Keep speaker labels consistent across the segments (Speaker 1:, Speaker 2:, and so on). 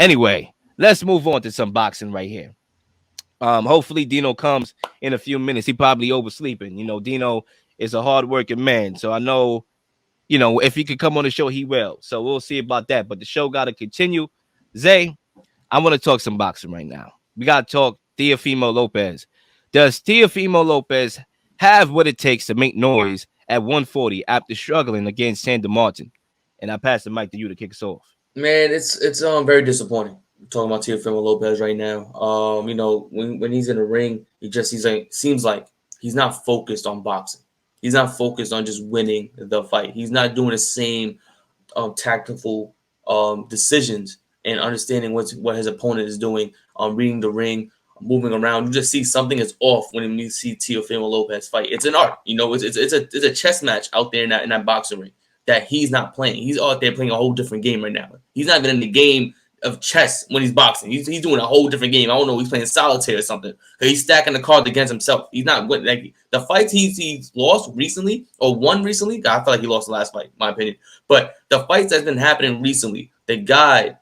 Speaker 1: Anyway, let's move on to some boxing right here. Hopefully Dino comes in a few minutes. He probably oversleeping. Dino is a hardworking man, so I know, if he could come on the show, he will. So we'll see about that. But the show got to continue. Zay, I want to talk some boxing right now. We got to talk Teofimo Lopez. Does Teofimo Lopez have what it takes to make noise at 140 after struggling against Sandor Martin? And I pass the mic to you to kick us off.
Speaker 2: Man, it's very disappointing. I'm talking about Teofimo Lopez right now. When he's in the ring, seems like he's not focused on boxing. He's not focused on just winning the fight. He's not doing the same tactical decisions and understanding what his opponent is doing, reading the ring, moving around. You just see something is off when you see Teofimo Lopez fight. It's an art, it's a chess match out there in that boxing ring that he's not playing. He's out there playing a whole different game right now. He's not even in the game of chess when he's boxing. He's doing a whole different game. I don't know. He's playing solitaire or something. He's stacking the cards against himself. He's not like the fights he's lost recently or won recently. I feel like he lost the last fight, in my opinion. But the fights that's been happening recently, the guy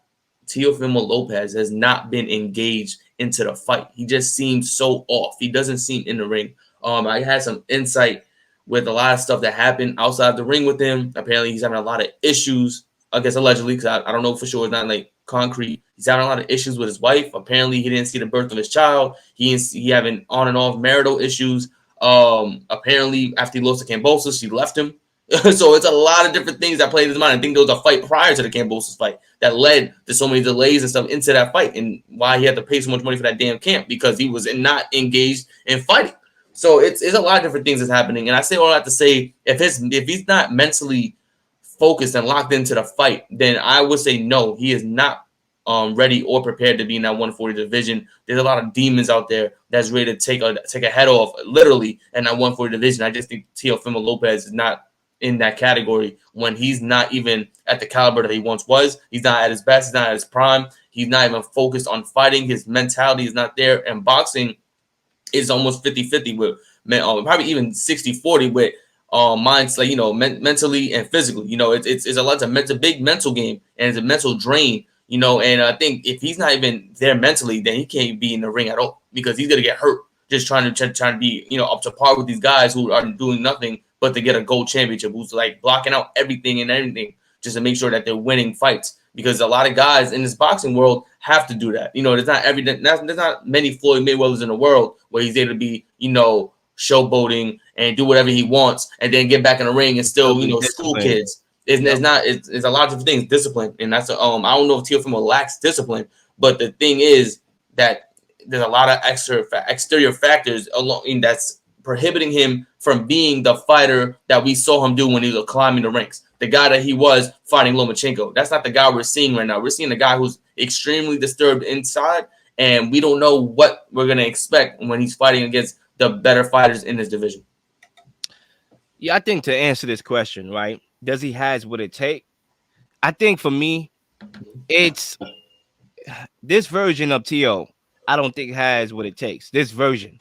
Speaker 2: Teofimo Lopez has not been engaged into the fight. He just seems so off. He doesn't seem in the ring. I had some insight with a lot of stuff that happened outside the ring with him. Apparently, he's having a lot of issues. I guess allegedly, because I don't know for sure. It's not like concrete. He's having a lot of issues with his wife. Apparently, he didn't see the birth of his child. He having on and off marital issues. Apparently, after he lost to Kambosos, she left him. So it's a lot of different things that played in his mind. I think there was a fight prior to the Kambosos fight that led to so many delays and stuff into that fight, and why he had to pay so much money for that damn camp, because he was not engaged in fighting. So it's a lot of different things that's happening. And I say all that to say, if he's not mentally focused and locked into the fight, then I would say no, he is not ready or prepared to be in that 140 division. There's a lot of demons out there that's ready to take a head off, literally, in that 140 division. I just think Teofimo Lopez is not in that category when he's not even at the caliber that he once was. He's not at his best. He's not at his prime. He's not even focused on fighting. His mentality is not there. And boxing is almost 50-50 with probably even 60-40 with minds, like, mentally and physically. It's a lot of it's a big mental game, and it's a mental drain. And I think if he's not even there mentally, then he can't be in the ring at all, because he's gonna get hurt just trying to be up to par with these guys who are doing nothing but to get a gold championship, who's like blocking out everything and anything just to make sure that they're winning fights. Because a lot of guys in this boxing world have to do that. There's not many Floyd Mayweathers in the world where he's able to be, showboating and do whatever he wants and then get back in the ring and still, school kids. It's a lot of different things, discipline. And that's I don't know if Teofimo lacks discipline, but the thing is that there's a lot of exterior factors that's prohibiting him from being the fighter that we saw him do when he was climbing the ranks. The guy that he was fighting Lomachenko. That's not the guy we're seeing right now. We're seeing a guy who's extremely disturbed inside, and we don't know what we're going to expect when he's fighting against the better fighters in this division.
Speaker 1: Yeah, I think to answer this question, right, does he has what it takes? I think for me, it's this version of T.O. I don't think has what it takes. This version.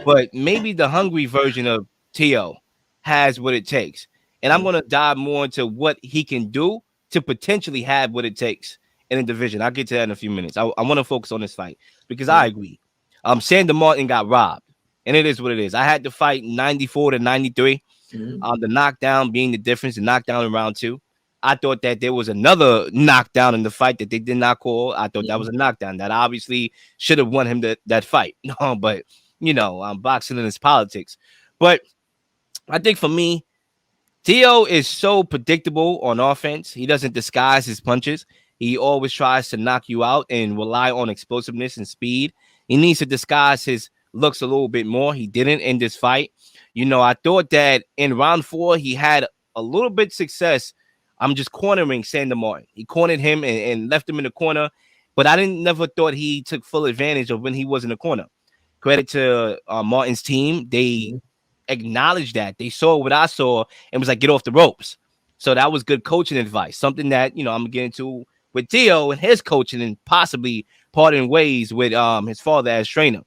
Speaker 1: But maybe the hungry version of T.O. has what it takes. And I'm going to dive more into what he can do to potentially have what it takes in a division. I'll get to that in a few minutes. I want to focus on this fight because I agree. Sandor Martin got robbed, and it is what it is. I had to fight 94 to 93. The knockdown being the difference, the knockdown in round 2. I thought that there was another knockdown in the fight that they did not call. I thought that was a knockdown that obviously should have won him that fight. No, but boxing and its politics. But I think for me, T.O. is so predictable on offense. He doesn't disguise his punches. He always tries to knock you out and rely on explosiveness and speed. He needs to disguise his looks a little bit more. He didn't in this fight. I thought that in round 4, he had a little bit success. I'm just cornering Sandor Martin. He cornered him and left him in the corner, but I never thought he took full advantage of when he was in the corner. Credit to Martin's team. They acknowledged that. They saw what I saw and was like, get off the ropes. So that was good coaching advice. Something that, I'm going to get into with T.O. and his coaching and possibly parting ways with his father as trainer.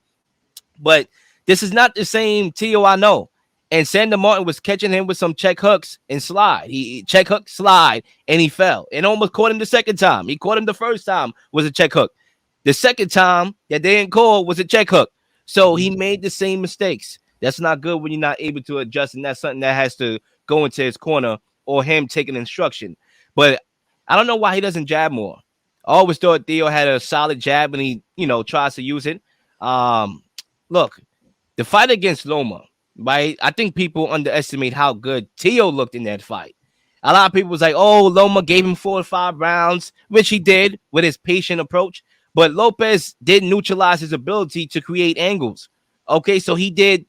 Speaker 1: But this is not the same T.O. I know. and Sandor Martin was catching him with some check hooks and slide. He check hook, slide, and he fell. And almost caught him the second time. He caught him the first time was a check hook. The second time that they didn't call was a check hook. So he made the same mistakes. That's not good when you're not able to adjust, and that's something that has to go into his corner or him taking instruction. But I don't know why he doesn't jab more. I always thought Theo had a solid jab and he, tries to use it. Look, the fight against Loma, right? I think people underestimate how good Teo looked in that fight. A lot of people was like, oh, Loma gave him 4 or 5 rounds, which he did with his patient approach. But Lopez did neutralize his ability to create angles. Okay, so he did,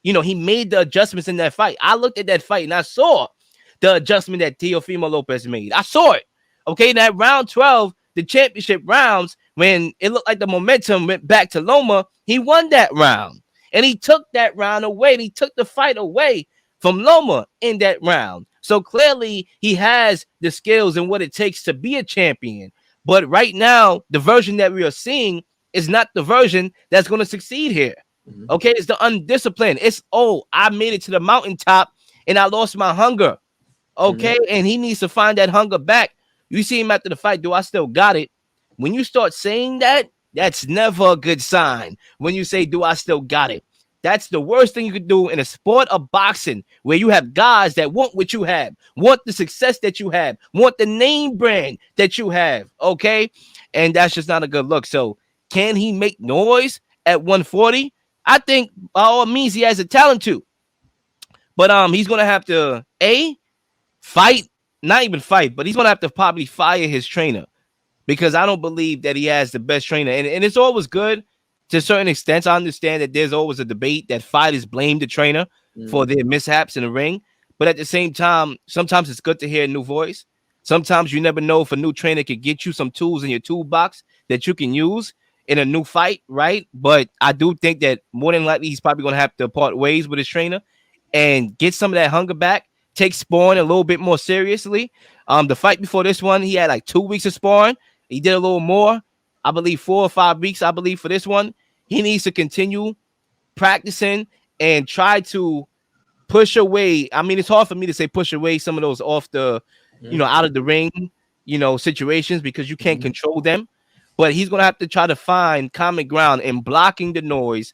Speaker 1: he made the adjustments in that fight. I looked at that fight and I saw the adjustment that Teofimo Lopez made. I saw it. Okay, that round 12, the championship rounds, when it looked like the momentum went back to Loma, he won that round. And he took that round away. And he took the fight away from Loma in that round. So clearly he has the skills and what it takes to be a champion. But right now, the version that we are seeing is not the version that's going to succeed here. Okay, it's the undisciplined. It's, I made it to the mountaintop and I lost my hunger. Okay, and he needs to find that hunger back. You see him after the fight, do I still got it? When you start saying that, that's never a good sign. When you say, do I still got it? That's the worst thing you could do in a sport of boxing where you have guys that want what you have, want the success that you have, want the name brand that you have, okay? And that's just not a good look. So can he make noise at 140? I think by all means he has a talent to. But he's going to have to, fight, not even fight, but he's going to have to probably fire his trainer because I don't believe that he has the best trainer. And it's always good to a certain extent. I understand that there's always a debate that fighters blame the trainer for their mishaps in the ring. But at the same time, sometimes it's good to hear a new voice. Sometimes you never know if a new trainer could get you some tools in your toolbox that you can use in a new fight, right? But I do think that more than likely he's probably going to have to part ways with his trainer and get some of that hunger back. Take sparring a little bit more seriously. The fight before this one, he had like 2 weeks of sparring. He did a little more. I believe 4 or 5 weeks, I believe, for this one. He needs to continue practicing and try to push away. I mean, it's hard for me to say push away some of those off the, out of the ring, situations because you can't control them. But he's going to have to try to find common ground in blocking the noise,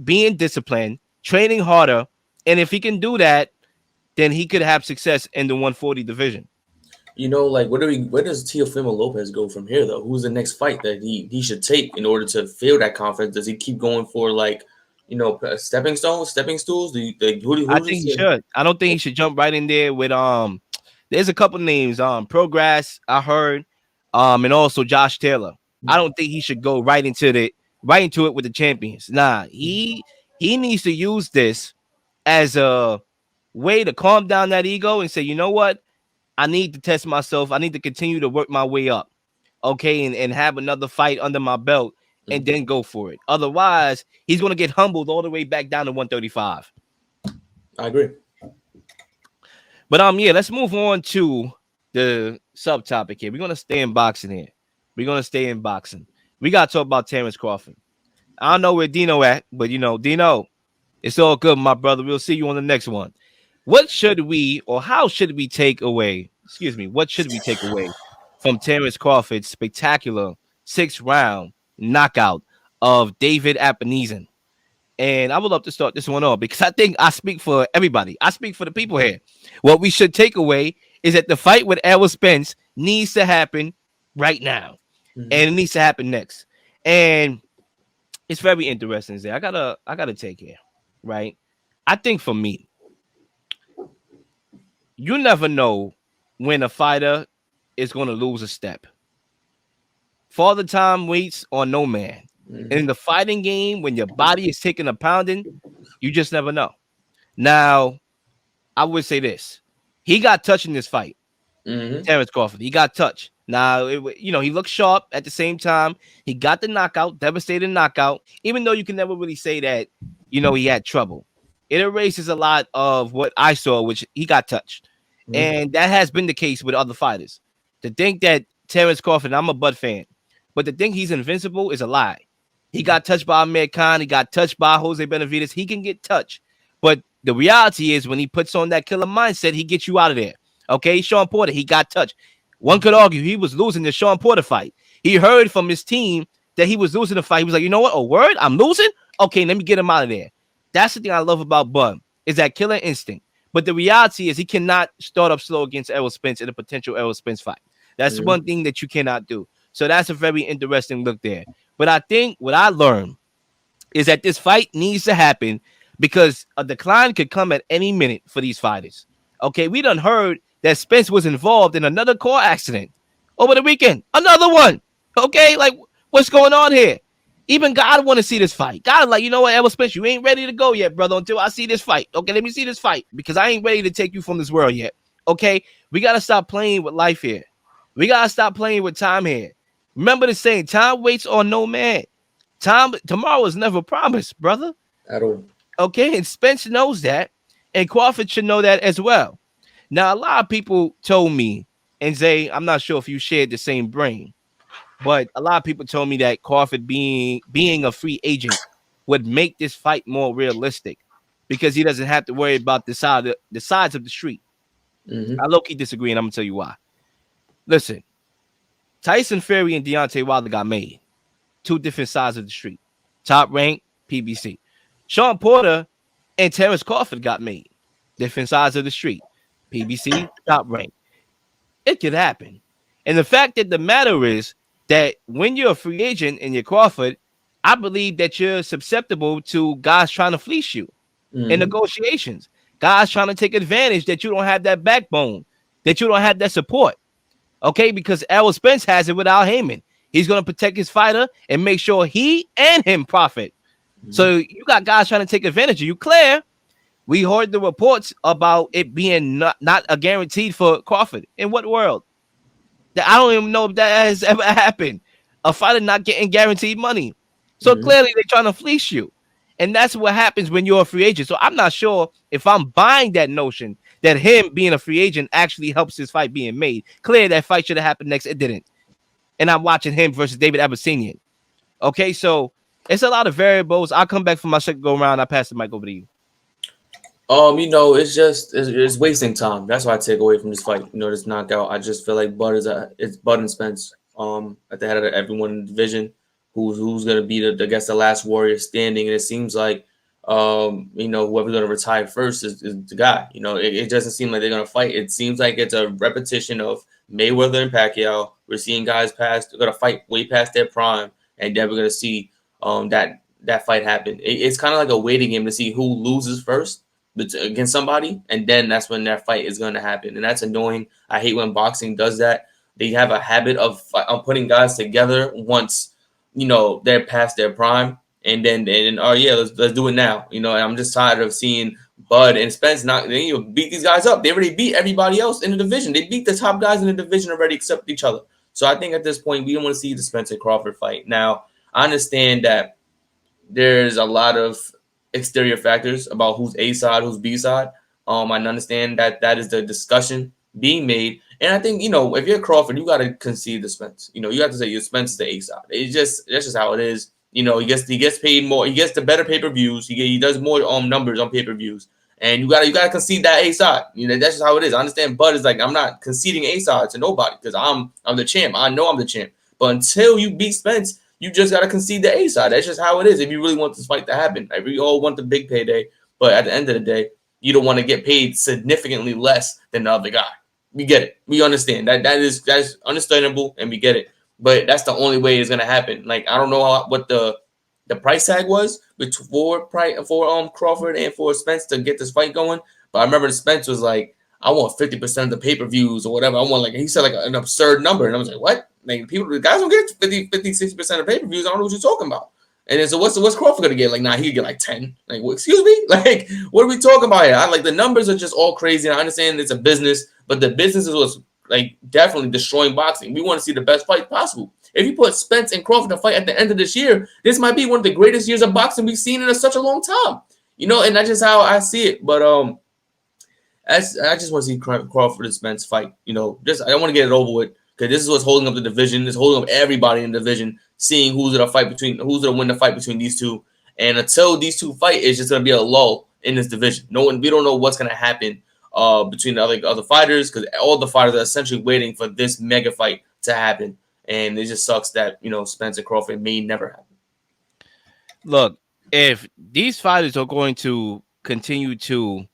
Speaker 1: being disciplined, training harder. And if he can do that, then he could have success in the 140 division.
Speaker 2: Like where does Teofimo Lopez go from here though? Who's the next fight that he should take in order to feel that confidence? Does he keep going for stepping stools?
Speaker 1: I think he should. I don't think he should jump right in there with there's a couple names, Progress, I heard, and also Josh Taylor. I don't think he should go right into it with the champions. Nah, he needs to use this as a way to calm down that ego and say, you know what? I need to test myself. I need to continue to work my way up. Okay, and have another fight under my belt and then go for it. Otherwise, he's going to get humbled all the way back down to 135.
Speaker 2: I agree.
Speaker 1: But let's move on to the subtopic here. We're going to stay in boxing here. We got to talk about Terence Crawford. I don't know where Dino at, but Dino, it's all good, my brother. We'll see you on the next one. What should we take away from Terence Crawford's spectacular 6-round knockout of David Avanesyan? And I would love to start this one off because I think I speak for everybody. I speak for the people here. What we should take away is that the fight with Errol Spence needs to happen right now. And it needs to happen next. And it's very interesting. I gotta take here, right? I think for me, you never know when a fighter is going to lose a step. Father Time waits on no man. In the fighting game, when your body is taking a pounding, you just never know. Now, I would say this. He got touched in this fight. Terence Crawford. He got touched. Now, he looked sharp at the same time. He got the knockout, devastating knockout, even though you can never really say that, he had trouble. It erases a lot of what I saw, which he got touched. And that has been the case with other fighters. To think that Terence Crawford, I'm a Bud fan, but to think he's invincible is a lie. He got touched by Amir Khan. He got touched by Jose Benavidez. He can get touched. But The reality is when he puts on that killer mindset, he gets you out of there. Okay, Sean Porter, he got touched. One could argue he was losing the Sean Porter fight. He heard from his team that he was losing the fight. He was like, you know what? A word? I'm losing? Okay, let me get him out of there. That's the thing I love about Bud, is that killer instinct. But the reality is he cannot start up slow against Errol Spence in a potential Errol Spence fight. That's
Speaker 2: Mhm.
Speaker 1: one thing that you cannot do. So that's a very interesting look there. But I think what I learned is that this fight needs to happen because a decline could come at any minute for these fighters. Okay, we done heard that Spence was involved in another car accident over the weekend. Another one. Okay, like what's going on here? Even God want to see this fight. God like, you know what, Errol Spence, you ain't ready to go yet, brother, until I see this fight. Okay, let me see this fight because I ain't ready to take you from this world yet. Okay, we got to stop playing with life here. We got to stop playing with time here. Remember the saying, time waits on no man. Tomorrow is never promised, brother.
Speaker 2: At all.
Speaker 1: Okay, and Spence knows that, and Crawford should know that as well. Now, a lot of people told me, and Zay, I'm not sure if you shared the same brain, but a lot of people told me that Crawford being a free agent would make this fight more realistic because he doesn't have to worry about the sides of the street.
Speaker 2: Hmm.
Speaker 1: I low-key disagree, and I'm gonna tell you why. Listen, Tyson Fury and Deontay Wilder got made. Two different sides of the street. Top rank, PBC. Sean Porter and Terence Crawford got made. Different sides of the street. PBC, top rank. It could happen. And the fact that the matter is that when you're a free agent and you're Crawford, I believe that you're susceptible to guys trying to fleece you in
Speaker 2: Hmm.
Speaker 1: negotiations. Guys trying to take advantage that you don't have that backbone, that you don't have that support. Okay, because Errol Spence has it without Heyman. He's going to protect his fighter and make sure he and him profit.
Speaker 2: Hmm.
Speaker 1: So you got guys trying to take advantage of you. Claire, we heard the reports about it being not a guaranteed for Crawford. In what world? I don't even know if that has ever happened. A fighter not getting guaranteed money. So
Speaker 2: Hmm.
Speaker 1: clearly they're trying to fleece you. And that's what happens when you're a free agent. So I'm not sure if I'm buying that notion that him being a free agent actually helps his fight being made. Clear that fight should have happened next. It didn't. And I'm watching him versus David Avanesyan. Okay, so it's a lot of variables. I'll come back for my second go round. I pass the mic over to you.
Speaker 2: It's just it's wasting time. That's what I take away from this fight. This knockout. I just feel like it's Bud and Spence. At the head of everyone in the division, who's gonna be the I guess the last warrior standing. And it seems like whoever's gonna retire first is the guy. It doesn't seem like they're gonna fight. It seems like it's a repetition of Mayweather and Pacquiao. We're seeing guys they're gonna fight way past their prime, and then we're gonna see that fight happen. It's kind of like a waiting game to see who loses first against somebody, and then that's when that fight is going to happen, and that's annoying. I hate when boxing does that. They have a habit of putting guys together once they're past their prime, and then oh yeah, let's do it now. And I'm just tired of seeing Bud and Spence not beat these guys up. They already beat everybody else in the division. They beat the top guys in the division already, except each other. So I think at this point we don't want to see the Spence and Crawford fight. Now I understand that there's a lot of exterior factors about who's A side, who's B side. I understand that is the discussion being made. And I think, if you're Crawford, you got to concede the Spence. You have to say your Spence is the A side. That's just how it is. He gets paid more. He gets the better pay-per-views. He does more numbers on pay-per-views. And you gotta concede that A side. That's just how it is. I understand Bud is like, I'm not conceding A side to nobody because I'm the champ. I know I'm the champ. But until you beat Spence, you just got to concede the A side. That's just how it is. If you really want this fight to happen, like, we all want the big payday, but at the end of the day, you don't want to get paid significantly less than the other guy. We get it. We understand that's understandable, and we get it. But that's the only way it's gonna happen. Like, I don't know what the price tag was for Crawford and for Spence to get this fight going, but I remember Spence was like, I want 50% of the pay-per-views or whatever. I want, like, he said like an absurd number, and I was like, what? Like, the guys don't get 50, 60% of pay-per-views. I don't know what you're talking about. And then, so what's Crawford gonna get? Like, nah, he could get like 10. Like, well, excuse me? Like, what are we talking about here? Like, the numbers are just all crazy. And I understand it's a business, but the business is what's like definitely destroying boxing. We want to see the best fight possible. If you put Spence and Crawford to fight at the end of this year, this might be one of the greatest years of boxing we've seen in such a long time. And that's just how I see it. But I just want to see Crawford and Spence fight. I want to get it over with, because this is what's holding up the division. It's holding up everybody in the division, seeing who's gonna win the fight between these two. And until these two fight, it's just gonna be a lull. in this division. We don't know what's gonna happen between the other fighters, because all the fighters are essentially waiting for this mega fight to happen, and it just sucks that Spencer Crawford may never happen.
Speaker 1: Look, if these fighters are going to continue to,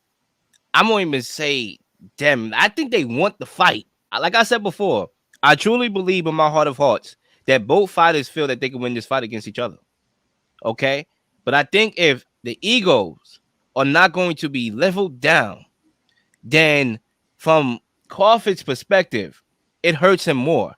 Speaker 1: I won't even say them. I think they want the fight. Like I said before, I truly believe in my heart of hearts that both fighters feel that they can win this fight against each other. Okay? But I think if the egos are not going to be leveled down, then from Crawford's perspective, it hurts him more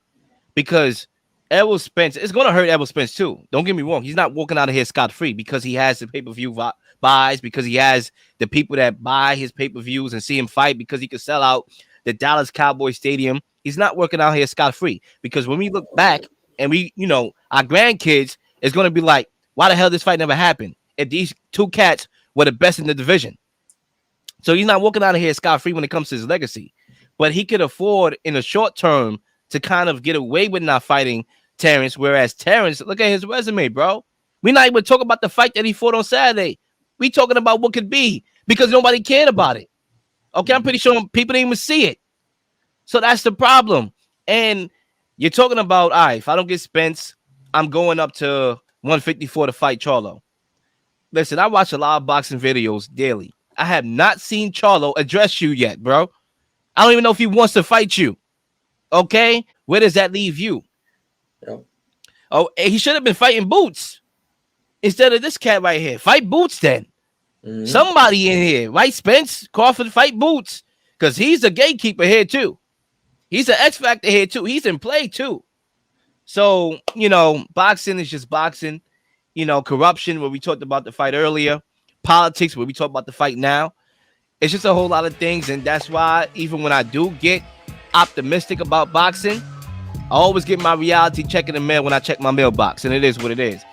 Speaker 1: because Errol Spence, it's going to hurt Errol Spence too. Don't get me wrong. He's not walking out of here scot-free because he has the pay-per-view buys, because he has the people that buy his pay-per-views and see him fight, because he could sell out the Dallas Cowboys Stadium. He's not working out here scot-free because when we look back and our grandkids is going to be like, why the hell this fight never happened if these two cats were the best in the division? So he's not walking out of here scot-free when it comes to his legacy. But he could afford in the short term to kind of get away with not fighting Terence, whereas Terence, look at his resume, bro. We're not even talking about the fight that he fought on Saturday. We talking about what could be because nobody cared about it. Okay, I'm pretty sure people didn't even see it. So that's the problem. And you're talking about, all right, if I don't get Spence, I'm going up to 154 to fight Charlo. Listen, I watch a lot of boxing videos daily. I have not seen Charlo address you yet, bro. I don't even know if he wants to fight you. Okay? Where does that leave you?
Speaker 2: Yep.
Speaker 1: Oh, he should have been fighting Boots instead of this cat right here. Fight Boots then. Mm-hmm. Somebody in here, right? Spence Crawford, fight Boots, because he's a gatekeeper here too. He's an X factor here too. He's in play too. So, boxing is just boxing. Corruption, where we talked about the fight earlier. Politics, where we talk about the fight now. It's just a whole lot of things, and that's why even when I do get optimistic about boxing, I always get my reality check in the mail when I check my mailbox, and it is what it is.